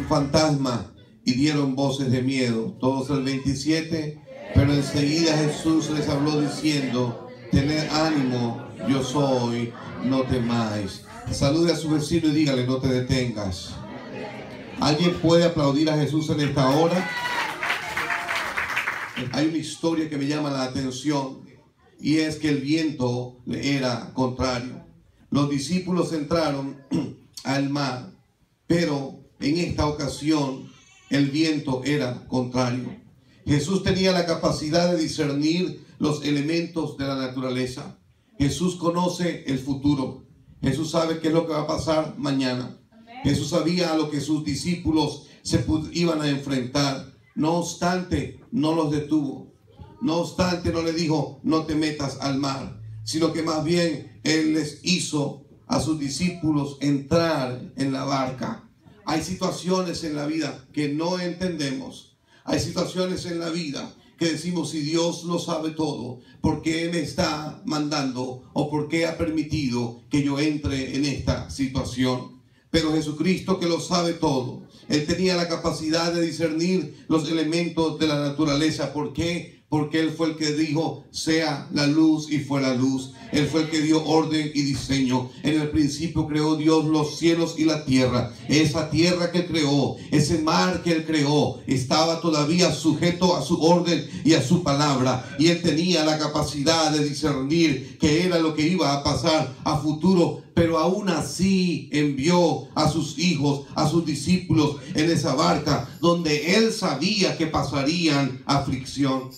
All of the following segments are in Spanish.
Fantasma y dieron voces de miedo. Todos el 27. Pero enseguida Jesús les habló diciendo: tened ánimo, yo soy, no temáis. Salude a su vecino y dígale: no te detengas. ¿Alguien puede aplaudir a Jesús en esta hora? Hay una historia que me llama la atención, y es que el viento le era contrario. Los discípulos entraron al mar, pero en esta ocasión el viento era contrario. Jesús tenía la capacidad de discernir los elementos de la naturaleza. Jesús conoce el futuro. Jesús sabe qué es lo que va a pasar mañana. Jesús sabía a lo que sus discípulos se iban a enfrentar. No obstante, no los detuvo. No obstante, no le dijo: no te metas al mar, sino que más bien Él les hizo a sus discípulos entrar en la barca. Hay situaciones en la vida que no entendemos. Hay situaciones en la vida que decimos: si Dios lo sabe todo, ¿por qué me está mandando o por qué ha permitido que yo entre en esta situación? Pero Jesucristo, que lo sabe todo, Él tenía la capacidad de discernir los elementos de la naturaleza. ¿Por qué? Porque Él fue el que dijo: sea la luz, y fue la luz. Él fue el que dio orden y diseño. En el principio creó Dios los cielos y la tierra. Esa tierra que creó, ese mar que Él creó, estaba todavía sujeto a su orden y a su palabra. Y Él tenía la capacidad de discernir qué era lo que iba a pasar a futuro. Pero aún así envió a sus hijos, a sus discípulos en esa barca, donde Él sabía que pasarían aflicción.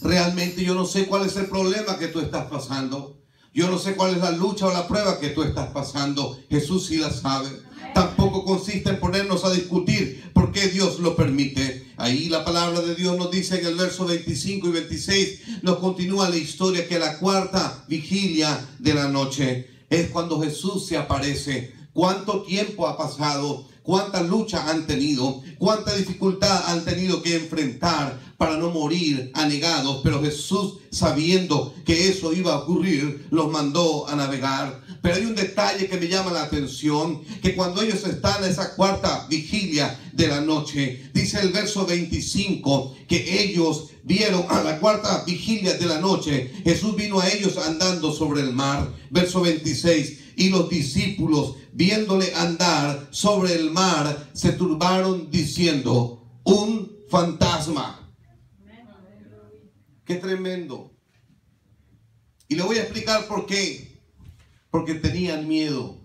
Realmente yo no sé cuál es el problema que tú estás pasando. Yo no sé cuál es la lucha o la prueba que tú estás pasando. Jesús sí la sabe. Tampoco consiste en ponernos a discutir por qué Dios lo permite. Ahí la palabra de Dios nos dice en el verso 25 y 26, nos continúa la historia, que la cuarta vigilia de la noche es cuando Jesús se aparece. ¿Cuánto tiempo ha pasado? ¿Cuánta lucha han tenido? ¿Cuánta dificultad han tenido que enfrentar para no morir anegados? Pero Jesús, sabiendo que eso iba a ocurrir, los mandó a navegar. Pero hay un detalle que me llama la atención, que cuando ellos están en esa cuarta vigilia de la noche, dice el verso 25, que ellos vieron a la cuarta vigilia de la noche, Jesús vino a ellos andando sobre el mar. Verso 26, y los discípulos, viéndole andar sobre el mar, se turbaron diciendo: un fantasma. Qué tremendo. Y le voy a explicar por qué. Porque tenían miedo.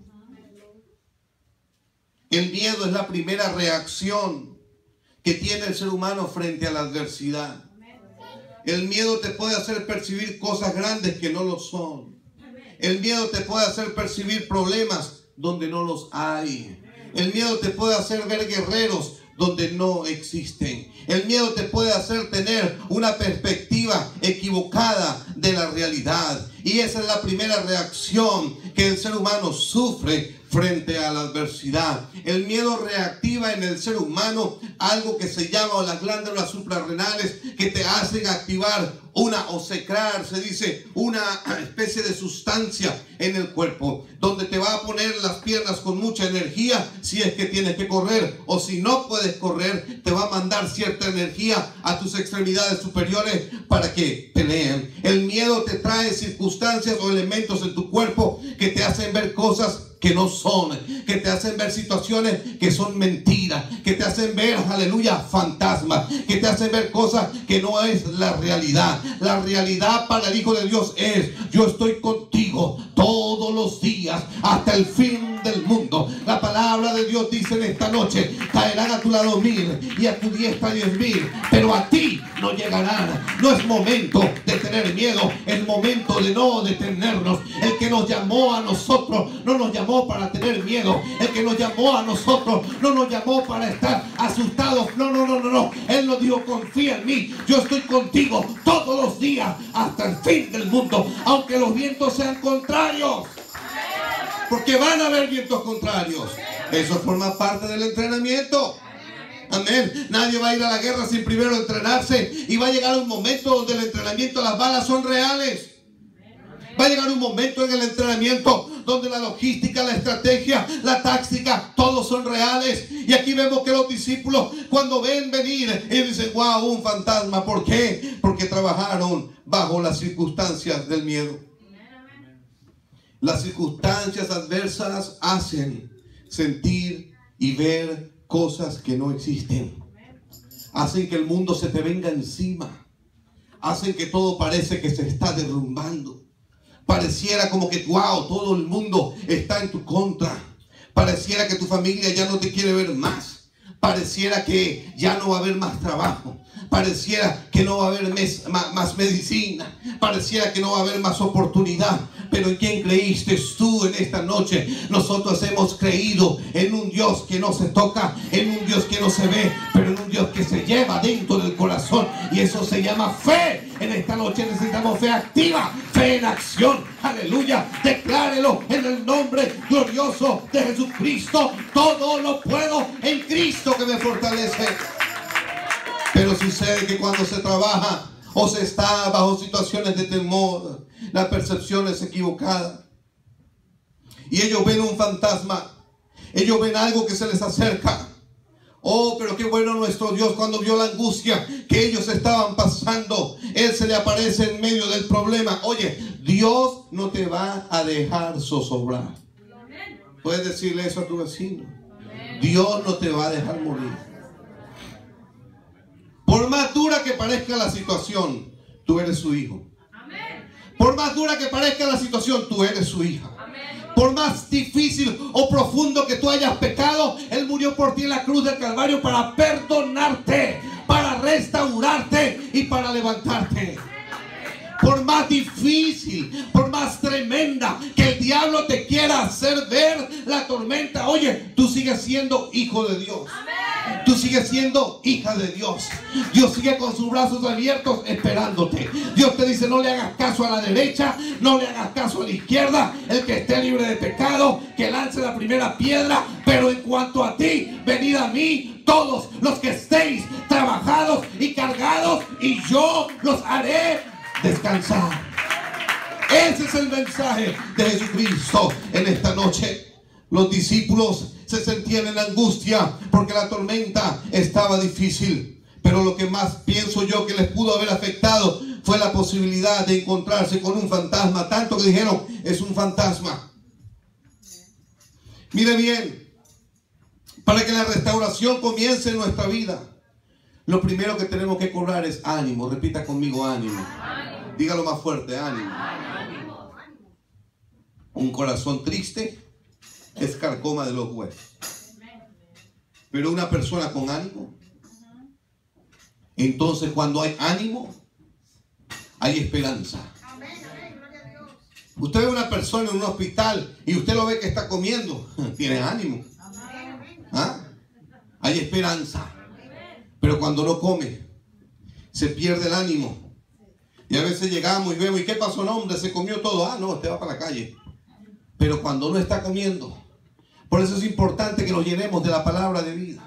El miedo es la primera reacción que tiene el ser humano frente a la adversidad. El miedo te puede hacer percibir cosas grandes que no lo son. El miedo te puede hacer percibir problemas donde no los hay. El miedo te puede hacer ver guerreros donde no existen. El miedo te puede hacer tener una perspectiva equivocada de la realidad. Y esa es la primera reacción que el ser humano sufre frente a la adversidad. El miedo reactiva en el ser humano algo que se llama las glándulas suprarrenales, que te hacen activar o secretar, se dice, una especie de sustancia en el cuerpo, donde te va a poner las piernas con mucha energía si es que tienes que correr, o si no puedes correr, te va a mandar cierta energía a tus extremidades superiores para que peleen. El miedo te trae circunstancias o elementos en tu cuerpo que te hacen ver cosas que no son, que te hacen ver situaciones que son mentiras, que te hacen ver, aleluya, fantasmas, que te hacen ver cosas que no es la realidad. La realidad para el Hijo de Dios es: yo estoy contigo todos los días hasta el fin del mundo. La palabra de Dios dice en esta noche: caerán a tu lado 1000 y a tu diestra 10.000, pero a ti no llegarán. No es momento de tener miedo, es momento de no detenernos. El que nos llamó a nosotros no nos llamó para tener miedo. El que nos llamó a nosotros no nos llamó para estar asustados. No. Él nos dijo: confía en mí, yo estoy contigo todos los días hasta el fin del mundo, aunque los vientos sean contrarios. Porque van a haber vientos contrarios. Eso forma parte del entrenamiento. Amén. Nadie va a ir a la guerra sin primero entrenarse. Y va a llegar un momento donde el entrenamiento, las balas son reales. Va a llegar un momento en el entrenamiento donde la logística, la estrategia, la táctica, todos son reales. Y aquí vemos que los discípulos, cuando ven venir, ellos dicen: wow, un fantasma. ¿Por qué? Porque trabajaron bajo las circunstancias del miedo. Las circunstancias adversas hacen sentir y ver cosas que no existen. Hacen que el mundo se te venga encima. Hacen que todo parece que se está derrumbando. Pareciera como que, wow, todo el mundo está en tu contra. Pareciera que tu familia ya no te quiere ver más. Pareciera que ya no va a haber más trabajo. Pareciera que no va a haber más medicina. Pareciera que no va a haber más oportunidad. Pero ¿en quién creíste tú en esta noche? Nosotros hemos creído en un Dios que no se toca, en un Dios que no se ve, pero en un Dios que se lleva dentro del corazón. Y eso se llama fe. En esta noche necesitamos fe activa, fe en acción. Aleluya. Declárelo en el nombre glorioso de Jesucristo. Todo lo puedo en Cristo que me fortalece. Pero sucede que cuando se trabaja o se está bajo situaciones de temor, la percepción es equivocada. Y ellos ven un fantasma. Ellos ven algo que se les acerca. Oh, pero qué bueno nuestro Dios, cuando vio la angustia que ellos estaban pasando, Él se le aparece en medio del problema. Oye, Dios no te va a dejar zozobrar. Puedes decirle eso a tu vecino. Dios no te va a dejar morir. Por más dura que parezca la situación, tú eres su hijo. Por más dura que parezca la situación, tú eres su hija. Por más difícil o profundo que tú hayas pecado, Él murió por ti en la cruz del Calvario para perdonarte, para restaurarte y para levantarte. Por más difícil, por más tremenda que el diablo te quiera hacer ver la tormenta, oye, tú sigues siendo hijo de Dios. Tú sigues siendo hija de Dios. Dios sigue con sus brazos abiertos esperándote. Dios te dice: no le hagas caso a la derecha, no le hagas caso a la izquierda. El que esté libre de pecado, que lance la primera piedra. Pero en cuanto a ti, venid a mí todos los que estéis trabajados y cargados, y yo los haré descansar. Ese es el mensaje de Jesucristo en esta noche. Los discípulos se sentían en angustia porque la tormenta estaba difícil. Pero lo que más pienso yo que les pudo haber afectado fue la posibilidad de encontrarse con un fantasma. Tanto que dijeron: es un fantasma. Mire bien, para que la restauración comience en nuestra vida, lo primero que tenemos que cobrar es ánimo. Repita conmigo: ánimo. Dígalo más fuerte: ánimo. Un corazón triste es carcoma de los huesos. Pero una persona con ánimo, entonces cuando hay ánimo, hay esperanza. Usted ve a una persona en un hospital y usted lo ve que está comiendo, tiene ánimo. ¿Ah? Hay esperanza. Pero cuando no come, se pierde el ánimo. Y a veces llegamos y vemos: ¿y qué pasó? No, hombre, se comió todo. Ah, no, usted va para la calle. Pero cuando no está comiendo, por eso es importante que nos llenemos de la palabra de vida,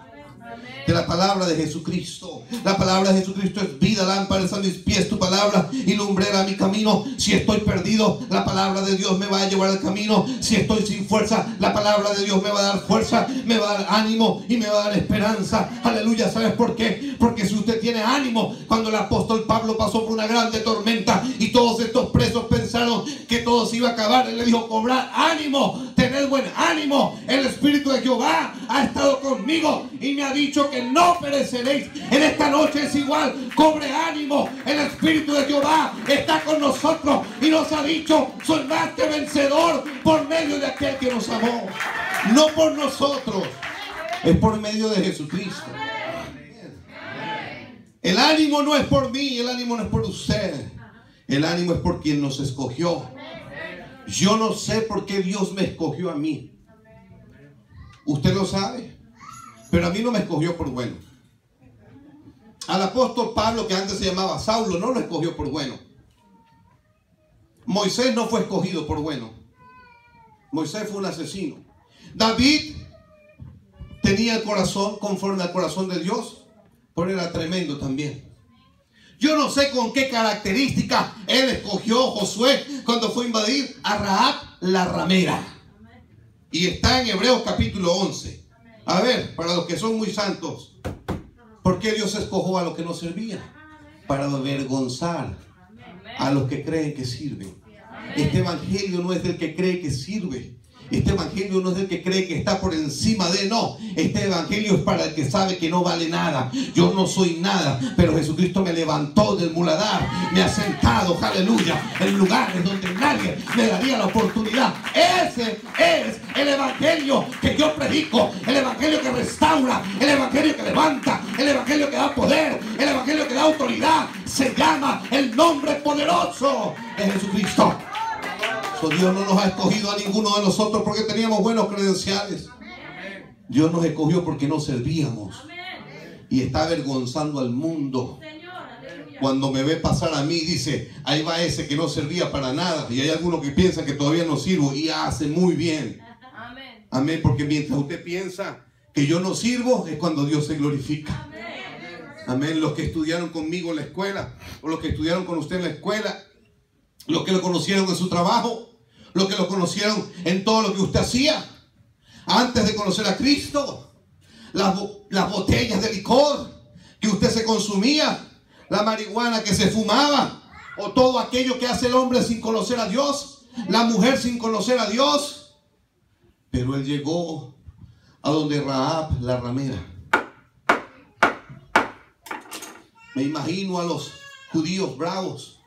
de la palabra de Jesucristo. La palabra de Jesucristo es vida, lámpara a mis pies tu palabra y lumbrera a mi camino. Si estoy perdido, la palabra de Dios me va a llevar al camino. Si estoy sin fuerza, la palabra de Dios me va a dar fuerza, me va a dar ánimo y me va a dar esperanza. Aleluya. ¿Sabes por qué? Porque si usted tiene ánimo, cuando el apóstol Pablo pasó por una grande tormenta y todos estos presos pensaron que todo se iba a acabar, él le dijo: cobrad ánimo, tened buen ánimo, el Espíritu de Jehová ha estado conmigo y me ha dicho que no pereceréis. En esta noche es igual: cobre ánimo, el Espíritu de Jehová está con nosotros y nos ha dicho: soy más que vencedor por medio de aquel que nos amó. No por nosotros, es por medio de Jesucristo. El ánimo no es por mí, el ánimo no es por usted, el ánimo es por quien nos escogió. Yo no sé por qué Dios me escogió a mí. Usted lo sabe, pero a mí no me escogió por bueno. Al apóstol Pablo, que antes se llamaba Saulo, no lo escogió por bueno. Moisés no fue escogido por bueno. Moisés fue un asesino. David tenía el corazón conforme al corazón de Dios, pero era tremendo también. Yo no sé con qué característica él escogió Josué cuando fue a invadir a Rahab la ramera. Y está en Hebreos capítulo 11. A ver, para los que son muy santos, ¿por qué Dios escogió a los que no servían? Para avergonzar a los que creen que sirven. Este evangelio no es del que cree que sirve. Este evangelio no es del que cree que está por encima de, no. Este evangelio es para el que sabe que no vale nada. Yo no soy nada, pero Jesucristo me levantó del muladar, me ha sentado, aleluya, en lugares donde nadie me daría la oportunidad. Ese es el evangelio que yo predico, el evangelio que restaura, el evangelio que levanta, el evangelio que da poder, el evangelio que da autoridad. Se llama el nombre poderoso de Jesucristo. Dios no nos ha escogido a ninguno de nosotros porque teníamos buenos credenciales. Dios nos escogió porque no servíamos. Y está avergonzando al mundo. Cuando me ve pasar a mí, dice, ahí va ese que no servía para nada. Y hay algunos que piensan que todavía no sirvo y hace muy bien. Amén, porque mientras usted piensa que yo no sirvo, es cuando Dios se glorifica. Amén, los que estudiaron conmigo en la escuela, o los que estudiaron con usted en la escuela, los que lo conocieron en su trabajo, los que lo conocieron en todo lo que usted hacía antes de conocer a Cristo, las botellas de licor que usted se consumía, la marihuana que se fumaba, o todo aquello que hace el hombre sin conocer a Dios, la mujer sin conocer a Dios. Pero él llegó a donde Rahab la ramera. Me imagino a los judíos bravos,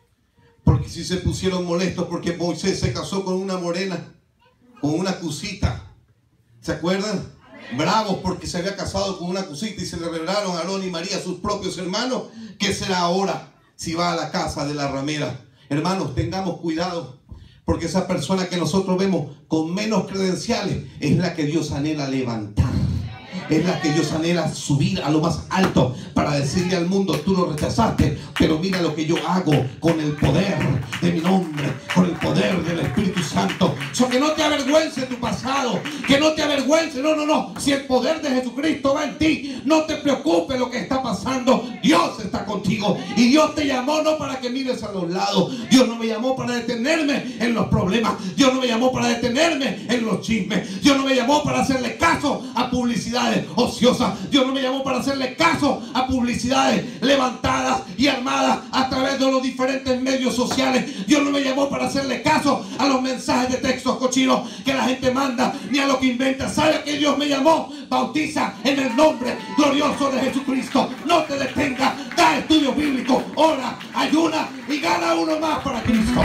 porque si se pusieron molestos porque Moisés se casó con una morena, con una cusita. ¿Se acuerdan? Bravos porque se había casado con una cusita y se le revelaron a Aarón y María, sus propios hermanos. ¿Qué será ahora si va a la casa de la ramera? Hermanos, tengamos cuidado, porque esa persona que nosotros vemos con menos credenciales es la que Dios anhela levantar. Es la que Dios anhela subir a lo más alto para decirle al mundo, tú lo rechazaste, pero mira lo que yo hago con el poder de mi nombre, con el poder del Espíritu Santo. Que no te avergüence tu pasado, que no te avergüence, no. Si el poder de Jesucristo va en ti, no te preocupes lo que está pasando. Dios está contigo y Dios te llamó no para que mires a los lados. Dios no me llamó para detenerme en los problemas. Dios no me llamó para detenerme en los chismes. Dios no me llamó para hacerle caso a publicidades ociosas. Dios no me llamó para hacerle caso a publicidades levantadas y armadas a través de los diferentes medios sociales. Dios no me llamó para hacerle caso a los mensajes de textos cochinos que la gente manda, ni a lo que inventa. ¿Sabe a qué Dios me llamó? Bautiza en el nombre glorioso de Jesucristo. No te detengas, da estudios bíblicos, ora, ayuna y gana uno más para Cristo.